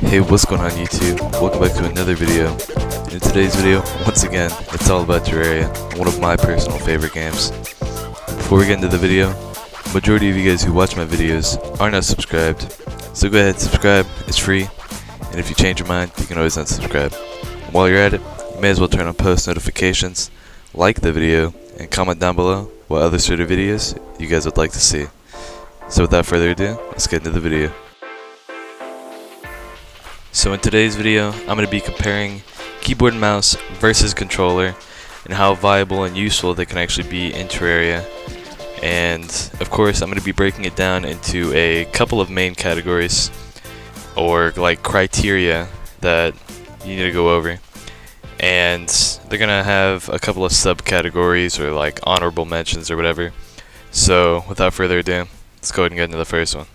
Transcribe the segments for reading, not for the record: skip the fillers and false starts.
Hey, what's going on YouTube? Welcome back to another video. In today's video, once again, it's all about Terraria, one of my personal favorite games. Before we get into the video, the majority of you guys who watch my videos are not subscribed, so go ahead and subscribe, it's free, and if you change your mind, you can always unsubscribe. While you're at it, you may as well turn on post notifications, like the video, and comment down below what other sort of videos you guys would like to see. So without further ado, let's get into the video. So in today's video, I'm going to be comparing keyboard and mouse versus controller and how viable and useful they can actually be in Terraria. And of course, I'm going to be breaking it down into a couple of main categories or like criteria that you need to go over. And they're going to have a couple of subcategories or like honorable mentions or whatever. So without further ado, let's go ahead and get into the first one.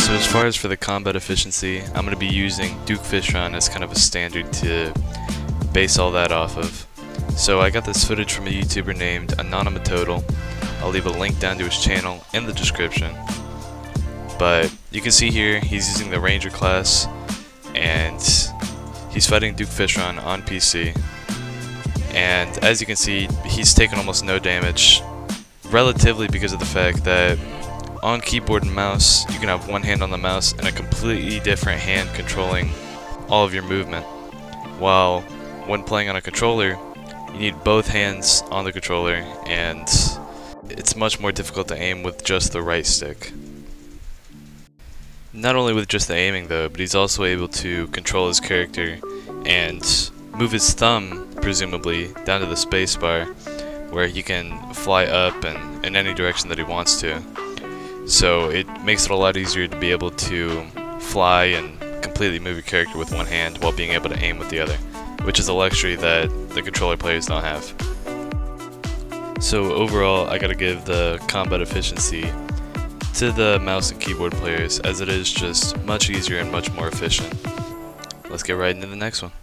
As far as for the combat efficiency, I'm going to be using Duke Fishron as kind of a standard to base all that off of. So I got this footage from a YouTuber named Anonymatotal. I'll leave a link down to his channel in the description. But you can see here he's using the Ranger class and he's fighting Duke Fishron on PC. And as you can see, he's taken almost no damage, relatively because of the fact that on keyboard and mouse, you can have one hand on the mouse and a completely different hand controlling all of your movement. While when playing on a controller, you need both hands on the controller and it's much more difficult to aim with just the right stick. Not only with just the aiming though, but he's also able to control his character and move his thumb, presumably, down to the spacebar where he can fly up and in any direction that he wants to. So it makes it a lot easier to be able to fly and completely move your character with one hand while being able to aim with the other, which is a luxury that the controller players don't have. So overall, I gotta give the combat efficiency to the mouse and keyboard players, as it is just much easier and much more efficient. Let's get right into the next one.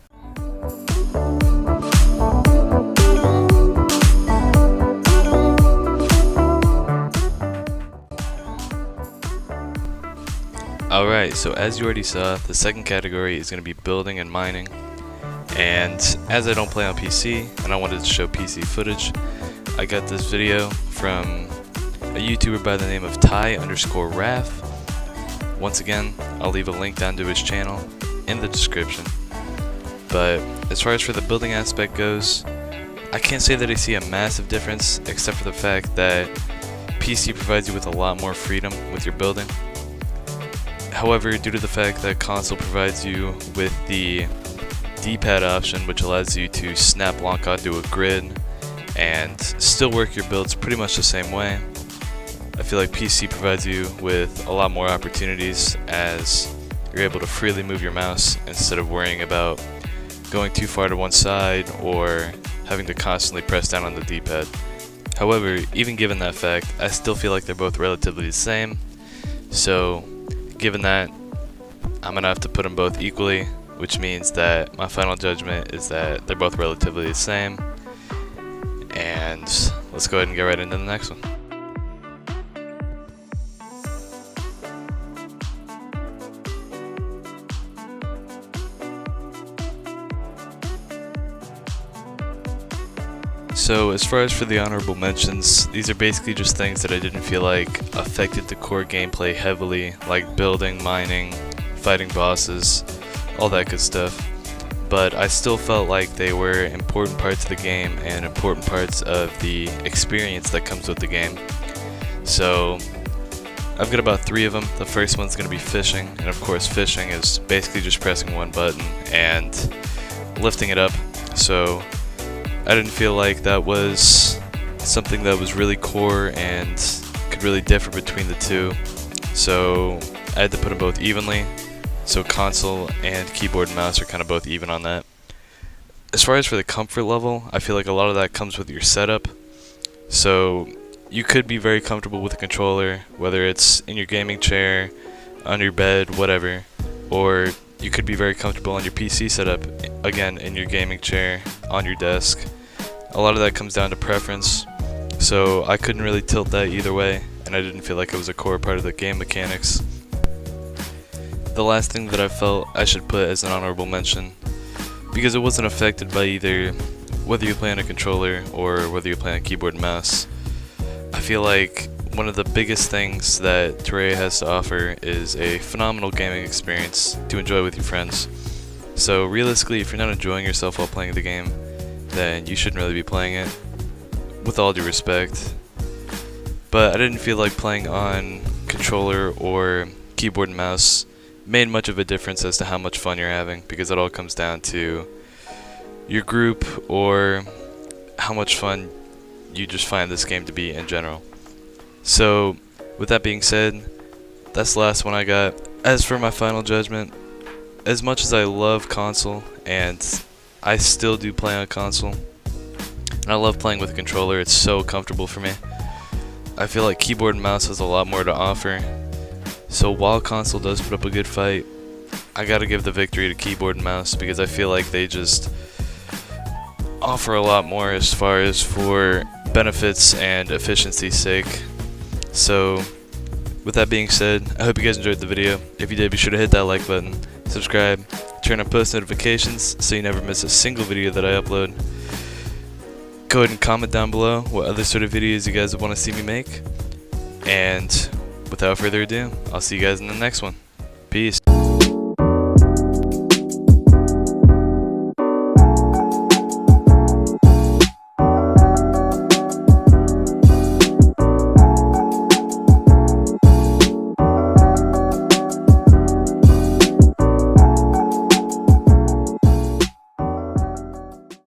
Alright, so as you already saw, the second category is going to be building and mining. And as I don't play on PC, and I wanted to show PC footage, I got this video from a YouTuber by the name of Ty_Raf. Once again, I'll leave a link down to his channel in the description. But as far as for the building aspect goes, I can't say that I see a massive difference, except for the fact that PC provides you with a lot more freedom with your building. However, due to the fact that console provides you with the D-pad option, which allows you to snap lock onto a grid and still work your builds pretty much the same way, I feel like PC provides you with a lot more opportunities, as you're able to freely move your mouse instead of worrying about going too far to one side or having to constantly press down on the D-pad. However, even given that fact, I still feel like they're both relatively the same. So given that, I'm gonna have to put them both equally, which means that my final judgment is that they're both relatively the same. And let's go ahead and get right into the next one. So as far as for the honorable mentions, these are basically just things that I didn't feel like affected the core gameplay heavily, like building, mining, fighting bosses, all that good stuff. But I still felt like they were important parts of the game and important parts of the experience that comes with the game. So I've got about 3 of them. The first one's going to be fishing, and of course fishing is basically just pressing one button and lifting it up. so I didn't feel like that was something that was really core and could really differ between the two, so I had to put them both evenly. So console and keyboard and mouse are kind of both even on that. As far as for the comfort level, I feel like a lot of that comes with your setup. So you could be very comfortable with a controller, whether it's in your gaming chair, on your bed, whatever, or you could be very comfortable on your PC setup, again, in your gaming chair, on your desk. A lot of that comes down to preference, so I couldn't really tilt that either way, and I didn't feel like it was a core part of the game mechanics. The last thing that I felt I should put as an honorable mention, because it wasn't affected by either whether you play on a controller or whether you play on keyboard and mouse, I feel like one of the biggest things that Terraria has to offer is a phenomenal gaming experience to enjoy with your friends. So realistically, if you're not enjoying yourself while playing the game, then you shouldn't really be playing it, with all due respect. But I didn't feel like playing on controller or keyboard and mouse made much of a difference as to how much fun you're having, because it all comes down to your group or how much fun you just find this game to be in general. So with that being said, that's the last one I got. As for my final judgment, as much as I love console, and I still do play on console, and I love playing with a controller, it's so comfortable for me, I feel like keyboard and mouse has a lot more to offer. So while console does put up a good fight, I gotta give the victory to keyboard and mouse, because I feel like they just offer a lot more as far as for benefits and efficiency's sake. So with that being said, I hope you guys enjoyed the video. If you did, be sure to hit that like button, subscribe, turn on post notifications so you never miss a single video that I upload. Go ahead and comment down below what other sort of videos you guys would want to see me make. And without further ado, I'll see you guys in the next one. Peace.